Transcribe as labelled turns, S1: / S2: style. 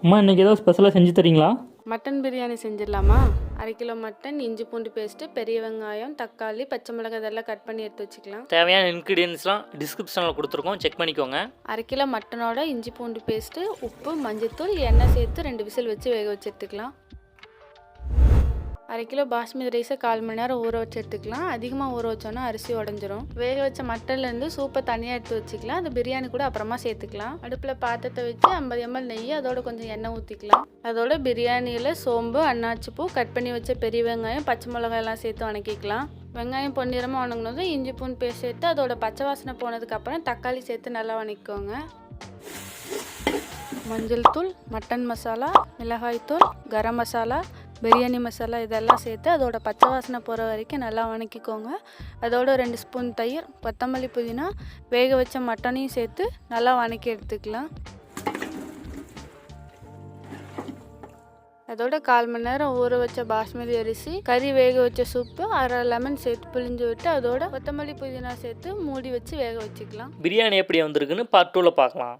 S1: அம்மா இன்றைக்கி ஏதாவது ஸ்பெஷலாக செஞ்சு தரீங்களா?
S2: மட்டன் பிரியாணி செஞ்சிடலாமா? 1/2 கிலோ மட்டன், இஞ்சி பூண்டு பேஸ்ட்டு, பெரிய வெங்காயம், தக்காளி, பச்சை மிளகாய் இதெல்லாம் கட் பண்ணி எடுத்து வச்சுக்கலாம்.
S1: தேவையான இன்க்ரீடியன்ஸ்லாம் டிஸ்கிரிப்ஷனில் கொடுத்துருக்கோம், செக் பண்ணிக்கோங்க.
S2: 1/2 கிலோ மட்டனோட இஞ்சி பூண்டு பேஸ்ட்டு, உப்பு, மஞ்சத்தூள், எண்ணெய் சேர்த்து 2 விசில் வச்சு வேக வச்சு எடுத்துக்கலாம். 1/2 கிலோ பாஸ்மதி ரைஸை 1/4 மணி நேரம் ஊற வச்சு எடுத்துக்கலாம். அதிகமாக ஊற வச்சோன்னா அரிசி உடஞ்சிரும். வேக வச்ச மட்டன்லேருந்து சூப்பை தனியாக எடுத்து வச்சுக்கலாம். அது பிரியாணி கூட அப்புறமா சேர்த்துக்கலாம். அடுப்பில் பாத்திரத்தை வச்சு 50 ml நெய், அதோட கொஞ்சம் எண்ணெய் ஊற்றிக்கலாம். அதோட பிரியாணியில் சோம்பு, அன்னாச்சிப்பூ, கட் பண்ணி வச்ச பெரிய வெங்காயம், பச்சை மிளகாய் எல்லாம் சேர்த்து வணக்கிக்கலாம். வெங்காயம் பொன்னிறமாக வணங்கினதும் இஞ்சி பூண்டு பேஸ்ட் சேர்த்து அதோட பச்சை வாசனை போனதுக்கப்புறம் தக்காளி சேர்த்து நல்லா வணக்கிக்கோங்க. மஞ்சள் தூள், மட்டன் மசாலா, மிளகாய் தூள், கரம் மசாலா, பிரியாணி மசாலா இதெல்லாம் சேர்த்து அதோட பச்சை வாசனை போகிற வரைக்கும் நல்லா வணக்கிக்கோங்க. அதோட 2 ஸ்பூன் தயிர், கொத்தமல்லி, புதினா, வேக வச்ச மட்டனையும் சேர்த்து நல்லா வணக்கி எடுத்துக்கலாம். அதோட 1/4 மணி நேரம் ஊற வச்ச பாஸ்மதி அரிசி, கறி வேக வச்ச சூப்பு, 1/2 லெமன் சேர்த்து பிழிஞ்சு விட்டு அதோட கொத்தமல்லி, புதினா சேர்த்து மூடி வச்சு வேக வச்சுக்கலாம்.
S1: பிரியாணி எப்படி வந்திருக்குன்னு பார்ட் 2ல பார்க்கலாம்.